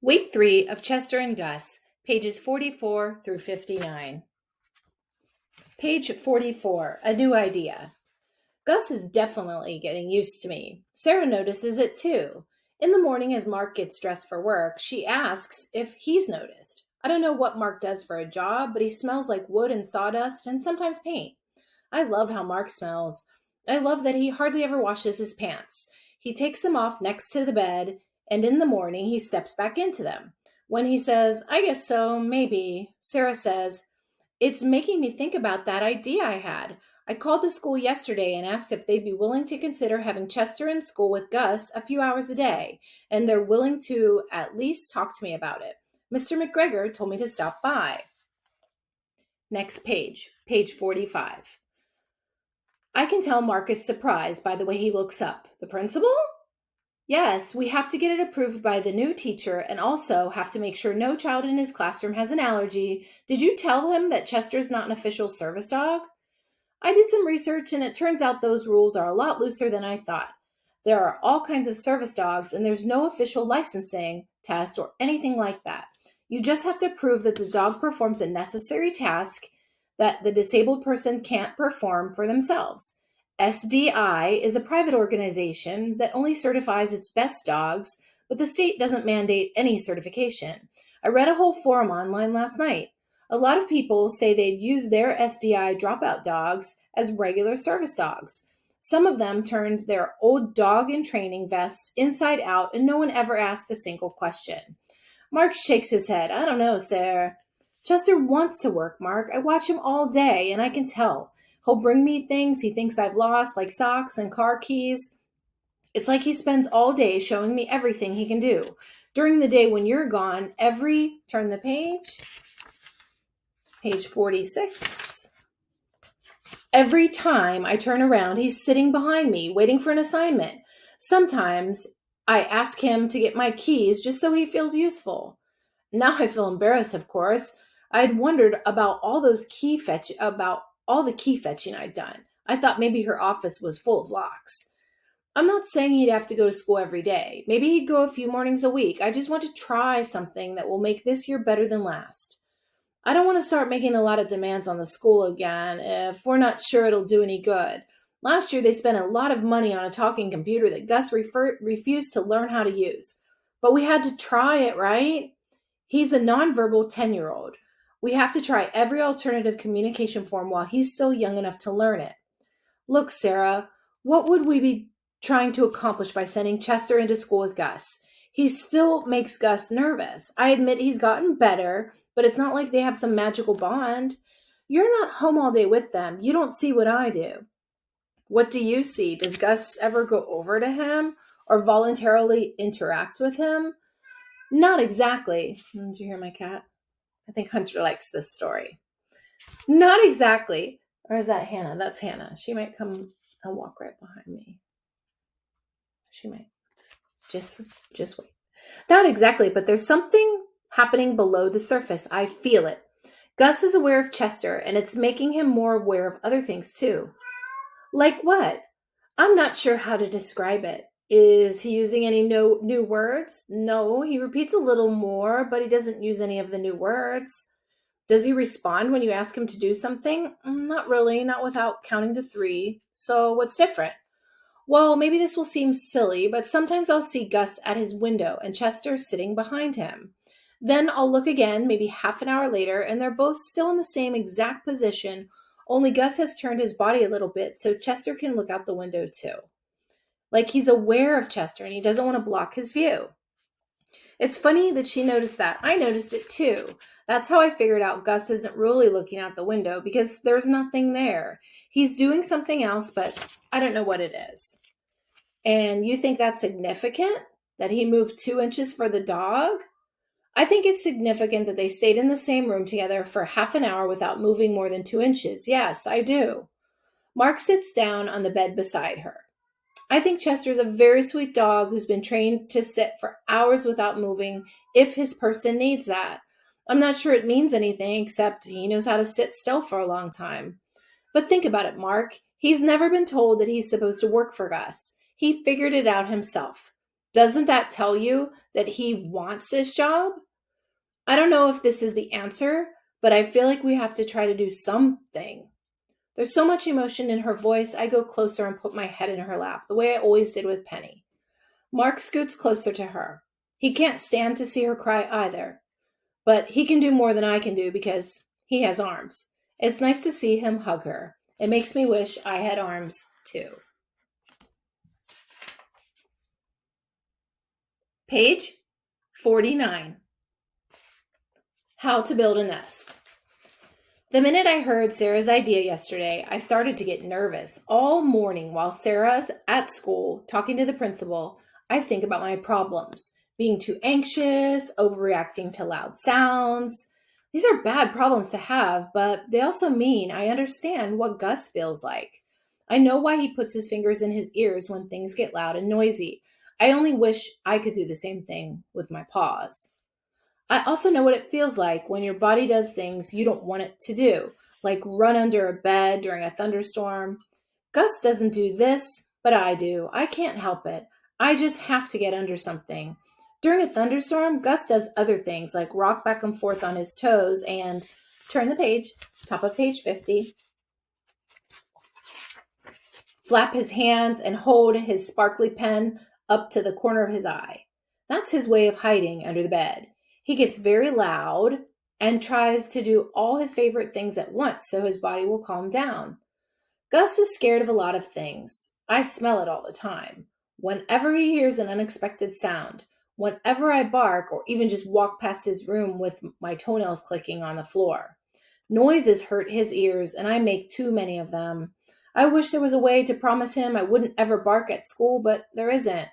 Week 3 of Chester and Gus, pages 44 through 59. Page 44, a new idea. Gus is definitely getting used to me. Sarah notices it too. In the morning, as Mark gets dressed for work, she asks if he's noticed. I don't know what Mark does for a job, but he smells like wood and sawdust and sometimes paint. I love how Mark smells. I love that he hardly ever washes his pants. He takes them off next to the bed, and in the morning he steps back into them. When he says, I guess so, maybe, Sarah says, it's making me think about that idea I had. I called the school yesterday and asked if they'd be willing to consider having Chester in school with Gus a few hours a day, and they're willing to at least talk to me about it. Mr. McGregor told me to stop by. Next page, page 45. I can tell Mark is surprised by the way he looks up. The principal? Yes, we have to get it approved by the new teacher and also have to make sure no child in his classroom has an allergy. Did you tell him that Chester's not an official service dog? I did some research and it turns out those rules are a lot looser than I thought. There are all kinds of service dogs and there's no official licensing test or anything like that. You just have to prove that the dog performs a necessary task that the disabled person can't perform for themselves. SDI is a private organization that only certifies its best dogs, but the state doesn't mandate any certification. I read a whole forum online last night. A lot of people say they'd use their SDI dropout dogs as regular service dogs. Some of them turned their old dog in training vests inside out and no one ever asked a single question. Mark shakes his head. I don't know, sir. Chester wants to work, Mark. I watch him all day and I can tell. He'll bring me things he thinks I've lost, like socks and car keys. It's like he spends all day showing me everything he can do. During the day when you're gone, turn the page, page 46. Every time I turn around, he's sitting behind me, waiting for an assignment. Sometimes I ask him to get my keys just so he feels useful. Now I feel embarrassed, of course. I'd wondered about all the key fetching I'd done. I thought maybe her office was full of locks. I'm not saying he'd have to go to school every day. Maybe he'd go a few mornings a week. I just want to try something that will make this year better than last. I don't want to start making a lot of demands on the school again if we're not sure it'll do any good. Last year they spent a lot of money on a talking computer that Gus refused to learn how to use. But we had to try it, right? He's a nonverbal 10-year-old. We have to try every alternative communication form while he's still young enough to learn it. Look, Sarah, what would we be trying to accomplish by sending Chester into school with Gus? He still makes Gus nervous. I admit he's gotten better, but it's not like they have some magical bond. You're not home all day with them. You don't see what I do. What do you see? Does Gus ever go over to him or voluntarily interact with him? Not exactly. Did you hear my cat? I think Hunter likes this story. Not exactly. Or is that Hannah? That's Hannah. She might come and walk right behind me. She might. Just wait. Not exactly, but there's something happening below the surface. I feel it. Gus is aware of Chester, and it's making him more aware of other things too. Like what? I'm not sure how to describe it. Is he using any new words? No, he repeats a little more, but he doesn't use any of the new words. Does he respond when you ask him to do something? Not really, not without counting to 3. So what's different? Well, maybe this will seem silly, but sometimes I'll see Gus at his window and Chester sitting behind him. Then I'll look again, maybe half an hour later, and they're both still in the same exact position, only Gus has turned his body a little bit so Chester can look out the window too. Like he's aware of Chester and he doesn't want to block his view. It's funny that she noticed that. I noticed it too. That's how I figured out Gus isn't really looking out the window because there's nothing there. He's doing something else, but I don't know what it is. And you think that's significant? That he moved 2 inches for the dog? I think it's significant that they stayed in the same room together for half an hour without moving more than 2 inches. Yes, I do. Mark sits down on the bed beside her. I think Chester's a very sweet dog who's been trained to sit for hours without moving if his person needs that. I'm not sure it means anything except he knows how to sit still for a long time. But think about it, Mark. He's never been told that he's supposed to work for Gus. He figured it out himself. Doesn't that tell you that he wants this job? I don't know if this is the answer, but I feel like we have to try to do something. There's so much emotion in her voice, I go closer and put my head in her lap, the way I always did with Penny. Mark scoots closer to her. He can't stand to see her cry either, but he can do more than I can do because he has arms. It's nice to see him hug her. It makes me wish I had arms too. Page 49. How to build a nest. The minute I heard Sarah's idea yesterday, I started to get nervous. All morning while Sarah's at school talking to the principal, I think about my problems. Being too anxious, overreacting to loud sounds. These are bad problems to have, but they also mean I understand what Gus feels like. I know why he puts his fingers in his ears when things get loud and noisy. I only wish I could do the same thing with my paws. I also know what it feels like when your body does things you don't want it to do, like run under a bed during a thunderstorm. Gus doesn't do this, but I do. I can't help it. I just have to get under something. During a thunderstorm, Gus does other things like rock back and forth on his toes and turn the page, top of page 50. Flap his hands and hold his sparkly pen up to the corner of his eye. That's his way of hiding under the bed. He gets very loud and tries to do all his favorite things at once so his body will calm down. Gus is scared of a lot of things. I smell it all the time. Whenever he hears an unexpected sound, whenever I bark or even just walk past his room with my toenails clicking on the floor. Noises hurt his ears, and I make too many of them. I wish there was a way to promise him I wouldn't ever bark at school, but there isn't.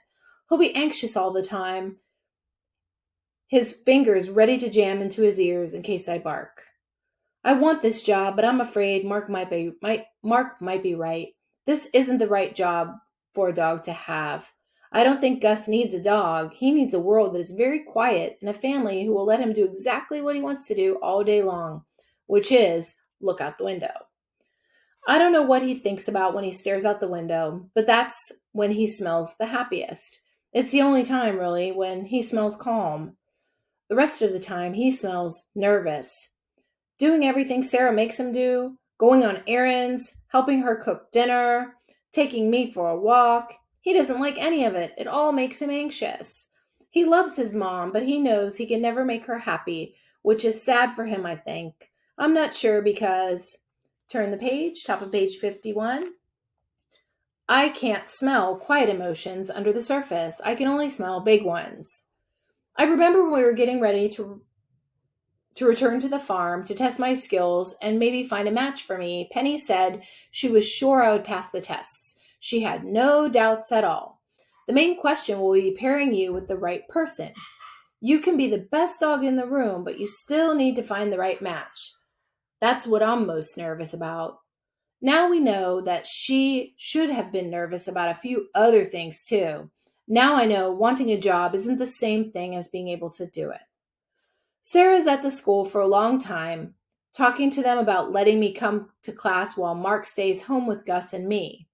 He'll be anxious all the time, his fingers ready to jam into his ears in case I bark. I want this job, but I'm afraid Mark might be right. This isn't the right job for a dog to have. I don't think Gus needs a dog. He needs a world that is very quiet and a family who will let him do exactly what he wants to do all day long, which is look out the window. I don't know what he thinks about when he stares out the window, but that's when he smells the happiest. It's the only time, really, when he smells calm. The rest of the time, he smells nervous. Doing everything Sarah makes him do, going on errands, helping her cook dinner, taking me for a walk. He doesn't like any of it. It all makes him anxious. He loves his mom, but he knows he can never make her happy, which is sad for him, I think. I'm not sure because, turn the page, top of page 51. I can't smell quiet emotions under the surface. I can only smell big ones. I remember when we were getting ready to return to the farm to test my skills and maybe find a match for me, Penny said she was sure I would pass the tests. She had no doubts at all. The main question will be pairing you with the right person. You can be the best dog in the room, but you still need to find the right match. That's what I'm most nervous about. Now we know that she should have been nervous about a few other things too. Now I know wanting a job isn't the same thing as being able to do it. Sarah's at the school for a long time, talking to them about letting me come to class while Mark stays home with Gus and me.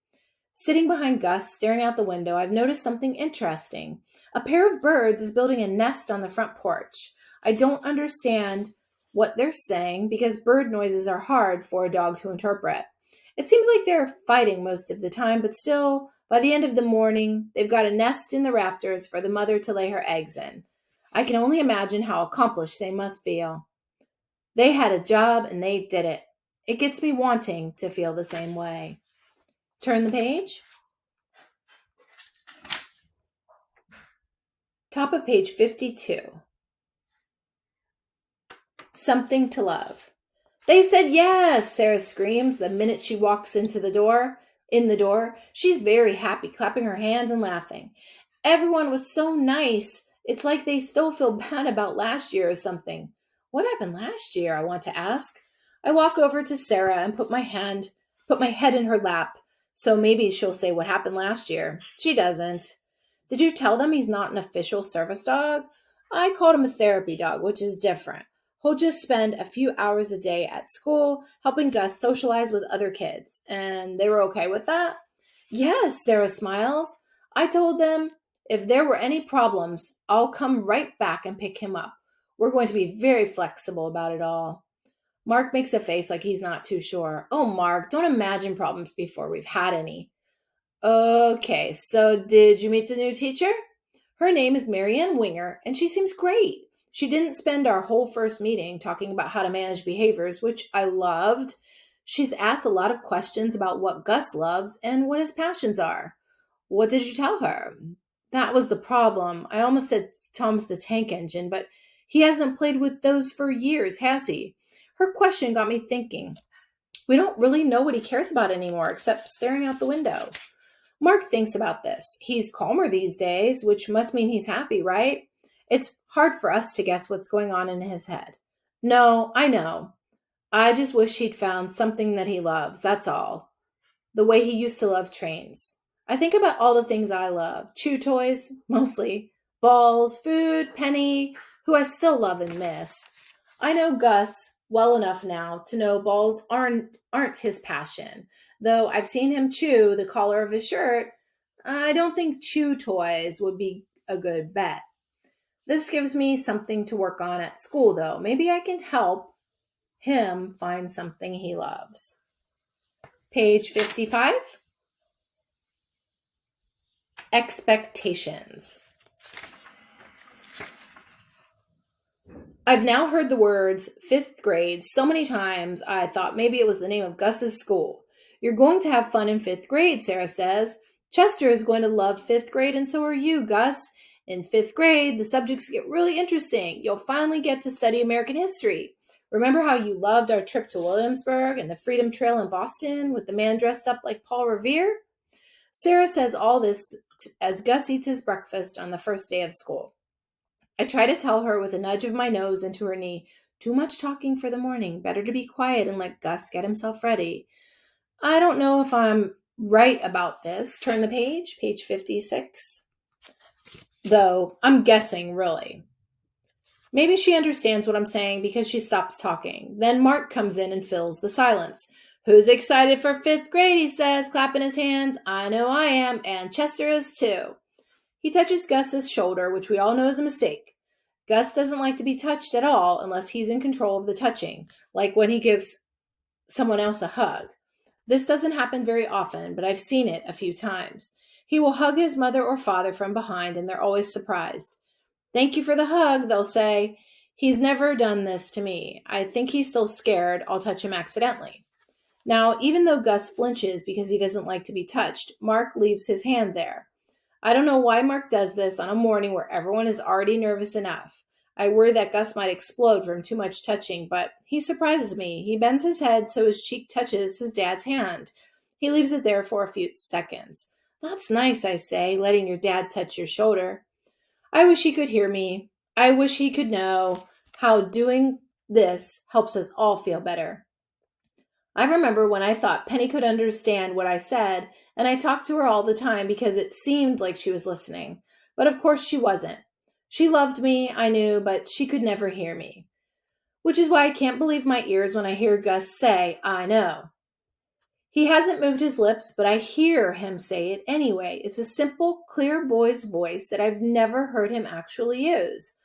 Sitting behind Gus, staring out the window, I've noticed something interesting. A pair of birds is building a nest on the front porch. I don't understand what they're saying because bird noises are hard for a dog to interpret. It seems like they're fighting most of the time, but still, by the end of the morning, they've got a nest in the rafters for the mother to lay her eggs in. I can only imagine how accomplished they must feel. They had a job and they did it. It gets me wanting to feel the same way. Turn the page. Top of page 52. Something to love. They said yes, Sarah screams the minute she walks into the door. In the door, she's very happy, clapping her hands and laughing. Everyone was so nice. It's like they still feel bad about last year or something. What happened last year, I want to ask. I walk over to Sarah and put my head in her lap, so maybe she'll say what happened last year. She doesn't. Did you tell them he's not an official service dog? I called him a therapy dog, which is different. He'll just spend a few hours a day at school helping Gus socialize with other kids. And they were okay with that? Yes, Sarah smiles. I told them If there were any problems, I'll come right back and pick him up. We're going to be very flexible about it all. Mark makes a face like he's not too sure. Oh, Mark, don't imagine problems before we've had any. Okay, so did you meet the new teacher? Her name is Marianne Winger, and she seems great. She didn't spend our whole first meeting talking about how to manage behaviors, which I loved. She's asked a lot of questions about what Gus loves and what his passions are. What did you tell her? That was the problem. I almost said Tom's the tank engine, but he hasn't played with those for years, has he? Her question got me thinking. We don't really know what he cares about anymore except staring out the window. Mark thinks about this. He's calmer these days, which must mean he's happy, right? It's hard for us to guess what's going on in his head. No, I know. I just wish he'd found something that he loves, that's all. The way he used to love trains. I think about all the things I love. Chew toys, mostly. Balls, food, Penny, who I still love and miss. I know Gus well enough now to know balls aren't his passion. Though I've seen him chew the collar of his shirt, I don't think chew toys would be a good bet. This gives me something to work on at school, though. Maybe I can help him find something he loves. Page 55. Expectations. I've now heard the words fifth grade so many times I thought maybe it was the name of Gus's school. You're going to have fun in fifth grade, Sarah says. Chester is going to love fifth grade, and so are you, Gus. In fifth grade, the subjects get really interesting. You'll finally get to study American history. Remember how you loved our trip to Williamsburg and the Freedom Trail in Boston with the man dressed up like Paul Revere? Sarah says all this as Gus eats his breakfast on the first day of school. I try to tell her with a nudge of my nose into her knee, too much talking for the morning. Better to be quiet and let Gus get himself ready. I don't know if I'm right about this. Turn the page, page 56. Though I'm guessing, really. Maybe she understands what I'm saying because she stops talking. Then Mark comes in and fills the silence. Who's excited for fifth grade, he says, clapping his hands. I know I am, and Chester is too. He touches Gus's shoulder, which we all know is a mistake. Gus doesn't like to be touched at all unless he's in control of the touching, like when he gives someone else a hug. This doesn't happen very often, but I've seen it a few times. He will hug his mother or father from behind, and they're always surprised. Thank you for the hug, they'll say. He's never done this to me. I think he's still scared I'll touch him accidentally. Now, even though Gus flinches because he doesn't like to be touched, Mark leaves his hand there. I don't know why Mark does this on a morning where everyone is already nervous enough. I worry that Gus might explode from too much touching, but he surprises me. He bends his head so his cheek touches his dad's hand. He leaves it there for a few seconds. That's nice, I say, letting your dad touch your shoulder. I wish he could hear me. I wish he could know how doing this helps us all feel better. I remember when I thought Penny could understand what I said, and I talked to her all the time because it seemed like she was listening. But of course she wasn't. She loved me, I knew, but she could never hear me. Which is why I can't believe my ears when I hear Gus say, I know. He hasn't moved his lips, but I hear him say it anyway. It's a simple, clear boy's voice that I've never heard him actually use.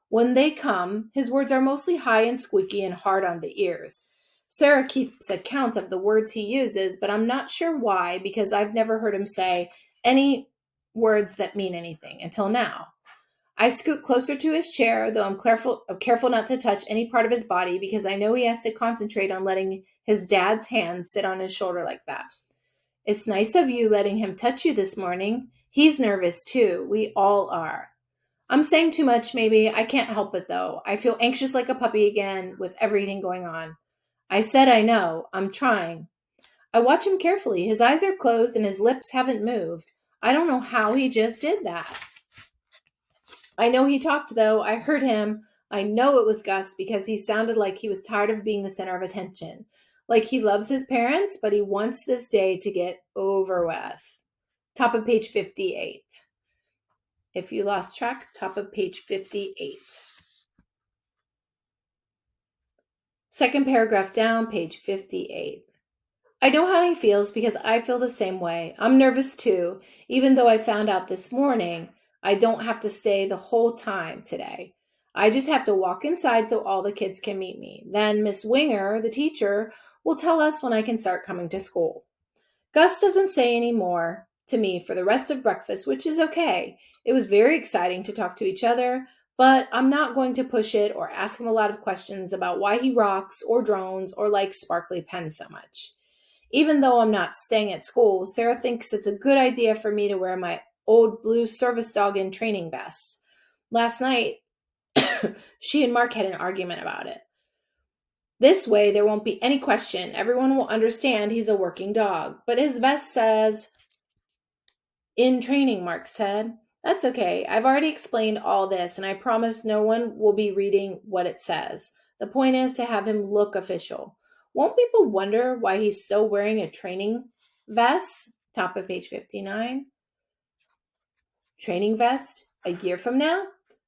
When they come, his words are mostly high and squeaky and hard on the ears. Sarah keeps a count of the words he uses, but I'm not sure why, because I've never heard him say any words that mean anything until now. I scoot closer to his chair, though I'm careful not to touch any part of his body because I know he has to concentrate on letting his dad's hand sit on his shoulder like that. It's nice of you letting him touch you this morning. He's nervous too. We all are. I'm saying too much, maybe. I can't help it, though. I feel anxious like a puppy again with everything going on. I said I know. I'm trying. I watch him carefully. His eyes are closed and his lips haven't moved. I don't know how he just did that. I know he talked, though. I heard him. I know it was Gus because he sounded like he was tired of being the center of attention. Like he loves his parents, but he wants this day to get over with. Top of page 58. If you lost track, top of page 58. Second paragraph down, page 58. I know how he feels because I feel the same way. I'm nervous too, even though I found out this morning I don't have to stay the whole time today. I just have to walk inside so all the kids can meet me. Then Miss Winger, the teacher, will tell us when I can start coming to school. Gus doesn't say any more to me for the rest of breakfast, which is okay. It was very exciting to talk to each other, but I'm not going to push it or ask him a lot of questions about why he rocks or drones or likes sparkly pens so much. Even though I'm not staying at school, Sarah thinks it's a good idea for me to wear my old blue service dog in training vest. Last night, she and Mark had an argument about it. This way, there won't be any question. Everyone will understand he's a working dog. But his vest says, in training, Mark said. That's okay. I've already explained all this, and I promise no one will be reading what it says. The point is to have him look official. Won't people wonder why he's still wearing a training vest? Top of page 59. Training vest? A year from now?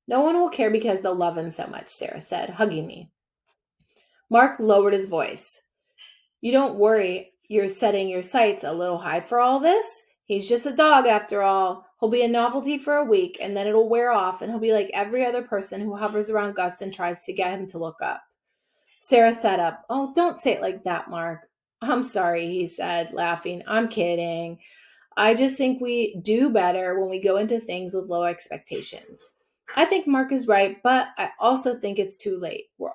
No one will care because they'll love him so much, Sarah said, hugging me. Mark lowered his voice. You don't worry, you're setting your sights a little high for all this? He's just a dog after all. He'll be a novelty for a week, and then it'll wear off, and he'll be like every other person who hovers around Gus and tries to get him to look up. Sarah sat up. Oh, don't say it like that, Mark. I'm sorry, he said, laughing. I'm kidding. I just think we do better when we go into things with low expectations. I think Mark is right, but I also think it's too late. We're